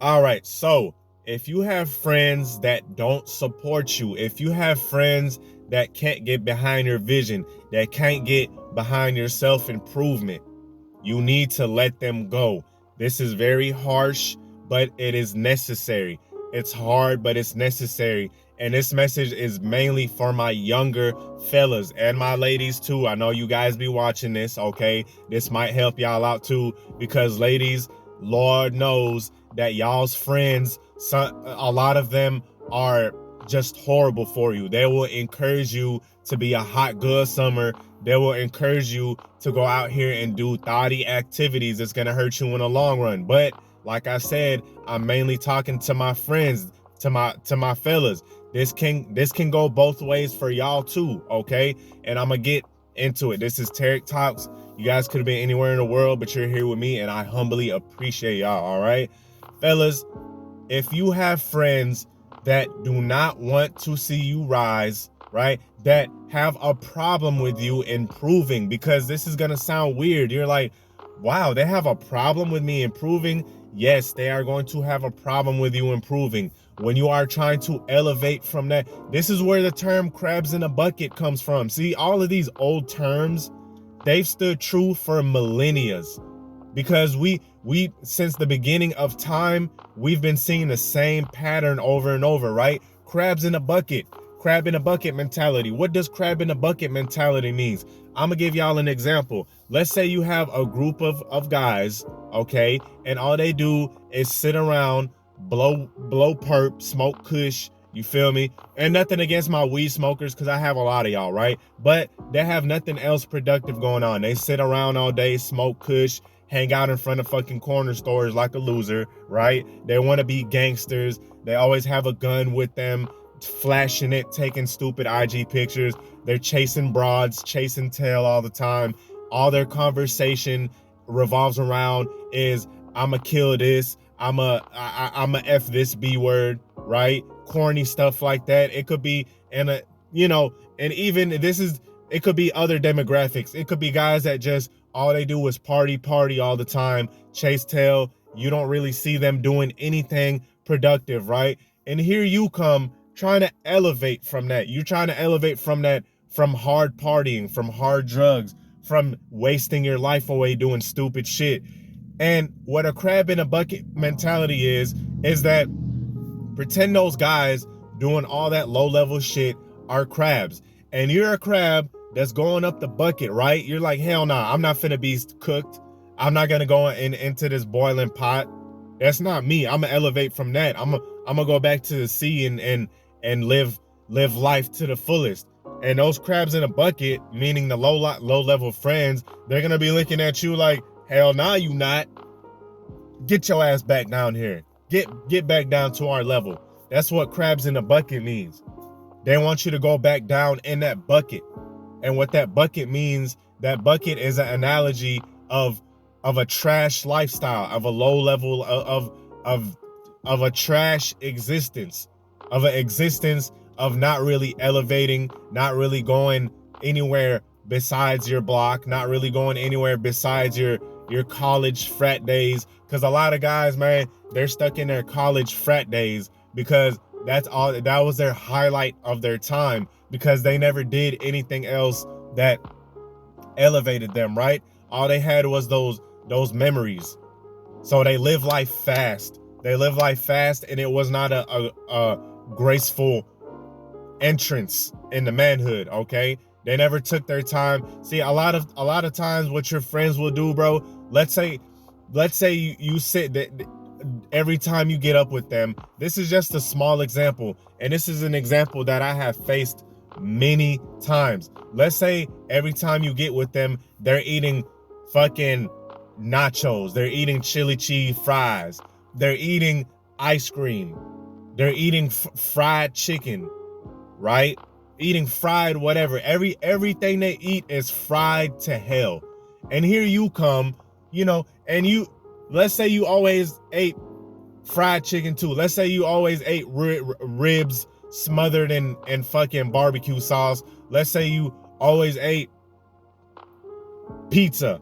All right, so if you have friends that don't support you, if you have friends that can't get behind your vision, that can't get behind your self-improvement, you need to let them go. This is very harsh, but it is necessary. It's hard, but it's necessary. And this message is mainly for my younger fellas and my ladies too. I know you guys be watching this, okay? This might help y'all out too, because ladies, Lord knows that y'all's friends, a lot of them are just horrible for you. They will encourage you to be a hot good summer. They will encourage you to go out here and do thoughty activities that's gonna hurt you in the long run. But like I said, I'm mainly talking to my friends, to my fellas. This can go both ways for y'all too, okay? And I'm gonna get into it. This is Tarik Talks. You guys could have been anywhere in the world, but you're here with me, and I humbly appreciate y'all, all right? Fellas, if you have friends that do not want to see you rise, right, that have a problem with you improving, because this is gonna sound weird. You're like, wow, they have a problem with me improving. Yes, they are going to have a problem with you improving. When you are trying to elevate from that, this is where the term crabs in a bucket comes from. See, all of these old terms, they've stood true for millennia, because we since the beginning of time, we've been seeing the same pattern over and over, right? Crabs in a bucket, crab in a bucket mentality. What does crab in a bucket mentality means? I'm gonna give y'all an example. Let's say you have a group of guys, okay, and all they do is sit around, blow perp, smoke kush, you feel me? And nothing against my weed smokers, because I have a lot of y'all, right? But they have nothing else productive going on. They sit around all day, smoke kush, hang out in front of fucking corner stores like a loser, right? They want to be gangsters. They always have a gun with them, flashing it, taking stupid IG pictures. They're chasing broads, chasing tail all the time. All their conversation revolves around is, I'ma kill this, I'ma F this B word, right? Corny stuff like that. It could be and even it could be other demographics. It could be guys that just all they do is party all the time, chase tail. You don't really see them doing anything productive, right? And here you come trying to elevate from that. You're trying to elevate from that, from hard partying, from hard drugs, from wasting your life away doing stupid shit. And what a crab in a bucket mentality is that pretend those guys doing all that low level shit are crabs. And you're a crab that's going up the bucket, right? You're like, hell nah, I'm not finna be cooked. I'm not gonna go into this boiling pot. That's not me. I'm gonna elevate from that. I'm gonna go back to the sea and live life to the fullest. And those crabs in a bucket, meaning the low level friends, they're gonna be looking at you like, hell nah, you not. Get your ass back down here. Get back down to our level. That's what crabs in a bucket means. They want you to go back down in that bucket. And what that bucket means, that bucket is an analogy of a trash lifestyle, of a low level of a trash existence, of an existence of not really elevating, not really going anywhere besides your block, not really going anywhere besides your college frat days. Because a lot of guys, man, they're stuck in their college frat days because that was their highlight of their time, because they never did anything else that elevated them, right? All they had was those memories. So they live life fast. They live life fast, and it was not a graceful entrance into manhood, okay? They never took their time. See, a lot of times what your friends will do, bro, let's say you sit that every time you get up with them. This is just a small example, and this is an example that I have faced many times. Let's say every time you get with them, they're eating fucking nachos, they're eating chili cheese fries, they're eating ice cream, they're eating fried chicken, right? Eating fried whatever. Everything they eat is fried to hell. And here you come, and let's say you always ate fried chicken too. Let's say you always ate ribs smothered in fucking barbecue sauce. Let's say you always ate pizza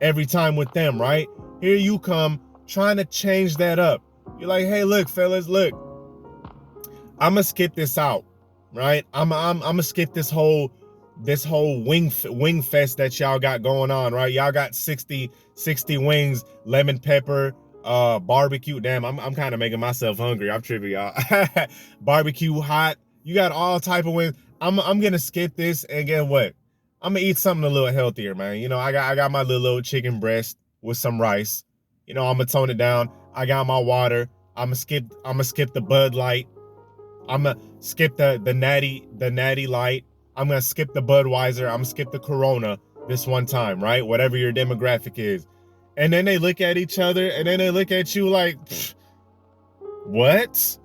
every time with them, right? Here you come trying to change that up. You're like, hey, look, fellas, look, I'm gonna skip this out, right? I'm gonna skip this whole wing fest that y'all got going on, right? Y'all got 60 wings, lemon pepper, barbecue. Damn, I'm kind of making myself hungry. I'm tripping, y'all. Barbecue hot. You got all type of wings. I'm gonna skip this and get what? I'm gonna eat something a little healthier, man. You know, I got my little chicken breast with some rice. You know, I'm gonna tone it down. I got my water. I'm gonna skip the Bud Light. I'm gonna skip the natty light. I'm gonna skip the Budweiser. I'm gonna skip the Corona this one time, right? Whatever your demographic is. And then they look at each other and then they look at you like, what?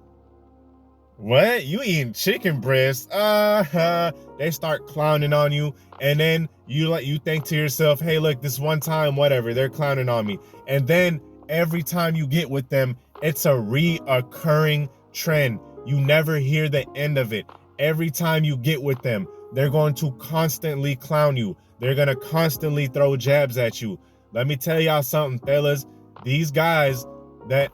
What? You eating chicken breast? They start clowning on you, and then you think to yourself, hey, look, this one time, whatever, they're clowning on me. And then every time you get with them, it's a reoccurring trend. You never hear the end of it. Every time you get with them, they're going to constantly clown you. They're going to constantly throw jabs at you. Let me tell y'all something, fellas. These guys that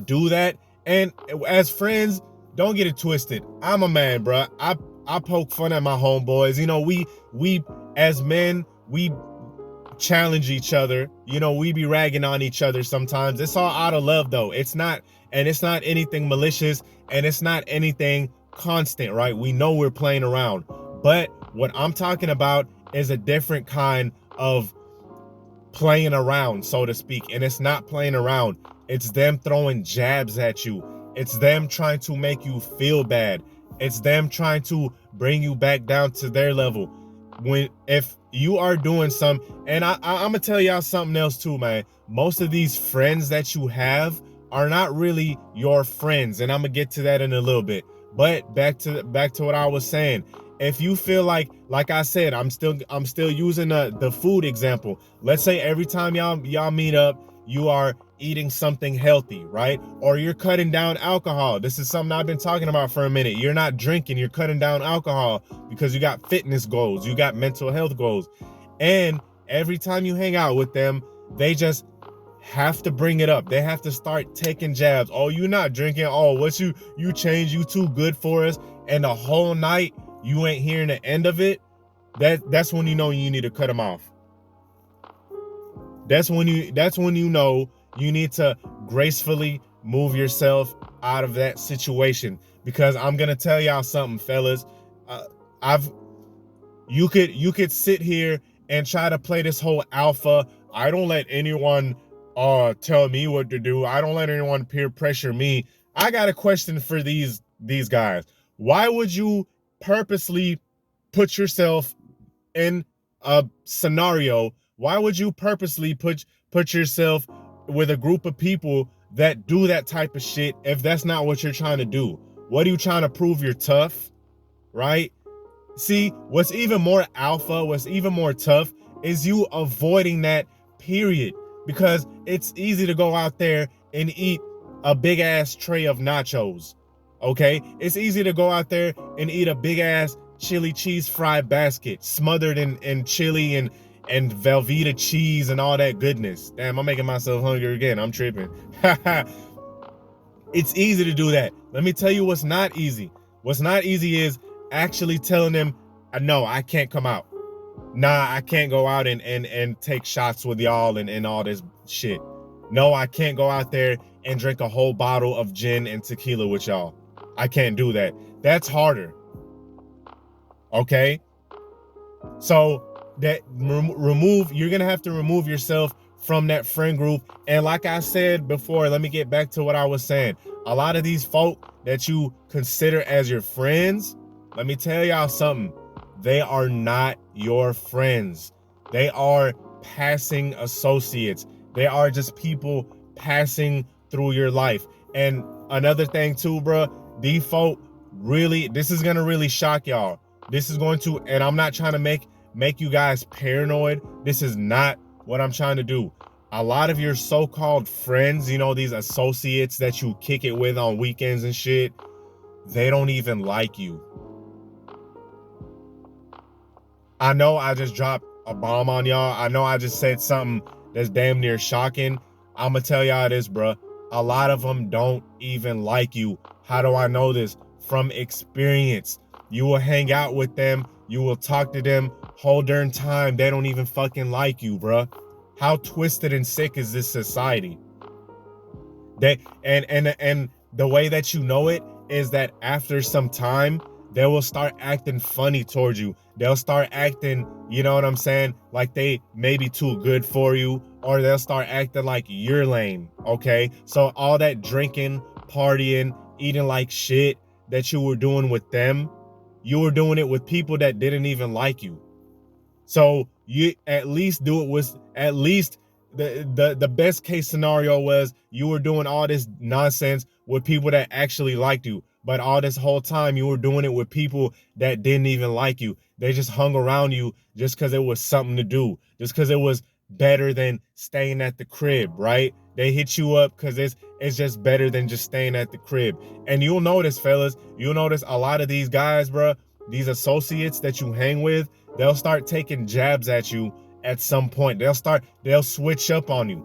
do that, and as friends, don't get it twisted. I'm a man, bro. I poke fun at my homeboys. You know, we as men, we challenge each other. You know, we be ragging on each other sometimes. It's all out of love, though. It's not anything malicious, and it's not anything constant, right? We know we're playing around. But what I'm talking about is a different kind of playing around, so to speak. And it's not playing around. It's them throwing jabs at you. It's them trying to make you feel bad. It's them trying to bring you back down to their level. If you are doing some, and I'm gonna tell y'all something else too, man. Most of these friends that you have are not really your friends, and I'm gonna get to that in a little bit. But back to what I was saying. If you feel like I said, I'm still using the food example. Let's say every time y'all meet up, you are eating something healthy, right? Or you're cutting down alcohol. This is something I've been talking about for a minute. You're not drinking, you're cutting down alcohol because you got fitness goals, you got mental health goals. And every time you hang out with them, they just have to bring it up. They have to start taking jabs. Oh, you're not drinking. Oh, what you changed, you too good for us. And the whole night you ain't hearing the end of it. That's when you know you need to cut them off. That's when you know you need to gracefully move yourself out of that situation. Because I'm gonna tell y'all something, fellas. You could sit here and try to play this whole alpha. I don't let anyone tell me what to do. I don't let anyone peer pressure me. I got a question for these guys. Why would you purposely put yourself in a scenario? Why would you purposely put yourself with a group of people that do that type of shit if that's not what you're trying to do? What are you trying to prove? You're tough, right? See, what's even more alpha, what's even more tough is you avoiding that, period. Because it's easy to go out there and eat a big ass tray of nachos, okay? It's easy to go out there and eat a big ass chili cheese fried basket smothered in chili and Velveeta cheese and all that goodness. Damn, I'm making myself hungry again. I'm tripping. It's easy to do that. Let me tell you what's not easy. What's not easy is actually telling them, no, I can't come out. Nah, I can't go out and take shots with y'all and all this shit. No, I can't go out there and drink a whole bottle of gin and tequila with y'all. I can't do that. That's harder. Okay? So that you're gonna have to remove yourself from that friend group. And like I said before, let me get back to what I was saying. A lot of these folk that you consider as your friends, let me tell y'all something. They are not your friends. They are passing associates. They are just people passing through your life. And another thing too, bro, these folk really, this is gonna really shock y'all. This is going to, and I'm not trying to make you guys paranoid. This is not what I'm trying to do. A lot of your so-called friends, you know, these associates that you kick it with on weekends and shit, they don't even like you. I know I just dropped a bomb on y'all. I know I just said something that's damn near shocking. I'm gonna tell y'all this, bruh. A lot of them don't even like you. How do I know this? From experience. You will hang out with them, you will talk to them whole darn time. They don't even fucking like you, bruh. How twisted and sick is this society? They and the way that you know it is that after some time, they will start acting funny towards you. They'll start acting, you know what I'm saying, like they may be too good for you, or they'll start acting like you're lame. Okay, so all that drinking, partying, eating like shit that you were doing with them, you were doing it with people that didn't even like you. So you at least do it with, at least the best case scenario was you were doing all this nonsense with people that actually liked you. But all this whole time you were doing it with people that didn't even like you. They just hung around you just because it was something to do, just because it was better than staying at the crib, right? They hit you up because it's just better than just staying at the crib. And you'll notice, fellas, you'll notice a lot of these guys, bro, these associates that you hang with, they'll start taking jabs at you at some point. They'll switch up on you.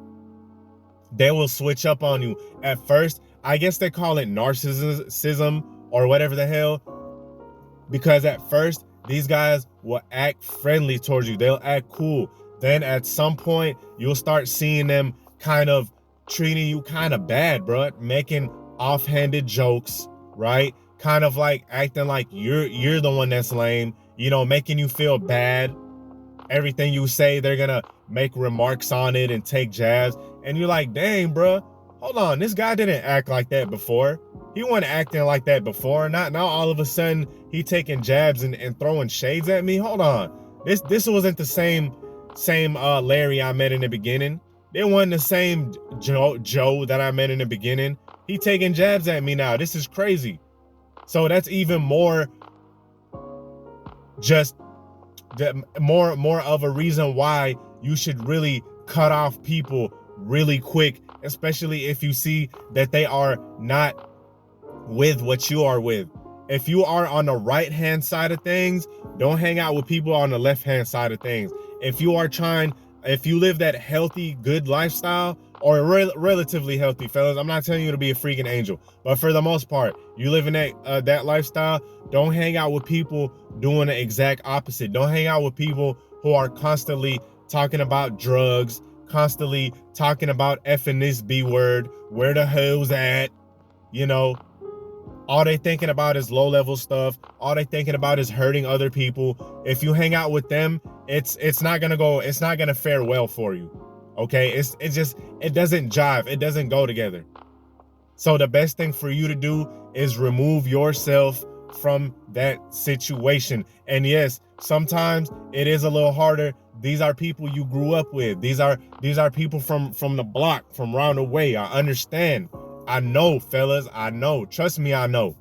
They will switch up on you. At first, I guess they call it narcissism or whatever the hell, because at first, these guys will act friendly towards you. They'll act cool. Then at some point, you'll start seeing them kind of treating you kind of bad, bro. Making offhanded jokes, right? Kind of like acting like you're the one that's lame, you know, making you feel bad. Everything you say, they're gonna make remarks on it and take jabs. And you're like, dang, bro, hold on. This guy didn't act like that before. He wasn't acting like that before. Not now all of a sudden he taking jabs and throwing shades at me. Hold on. This wasn't the same Larry I met in the beginning. It wasn't the same Joe that I met in the beginning. He taking jabs at me now. This is crazy. So that's even more just more of a reason why you should really cut off people really quick, especially if you see that they are not with what you are with. If you are on the right hand side of things, don't hang out with people on the left hand side of things. If you live that healthy, good lifestyle, or relatively healthy, fellas, I'm not telling you to be a freaking angel, but for the most part, you live in that lifestyle, don't hang out with people doing the exact opposite. Don't hang out with people who are constantly talking about drugs, constantly talking about effing this B word, where the hell's at, you know. All they thinking about is low level stuff. All they thinking about is hurting other people. If you hang out with them, it's not gonna fare well for you. Okay, it doesn't jive. It doesn't go together. So the best thing for you to do is remove yourself from that situation. And yes, sometimes it is a little harder. These are people you grew up with. These are people from the block, from round the way. I understand. I know, fellas. I know. Trust me, I know.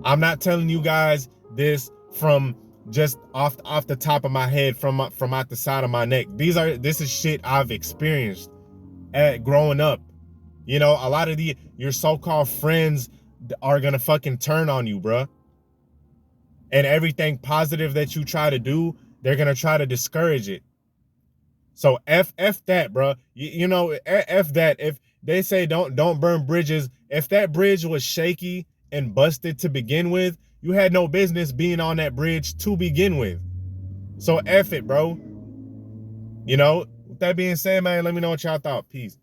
I'm not telling you guys this from just off the top of my head, from out the side of my neck. This is shit I've experienced growing up. You know, a lot of your so-called friends are gonna fucking turn on you, bruh. And everything positive that you try to do, they're gonna try to discourage it. So F that, bruh. You know, F that. If they say don't burn bridges, if that bridge was shaky and busted to begin with, you had no business being on that bridge to begin with. So F it, bro. You know, with that being said, man, let me know what y'all thought. Peace.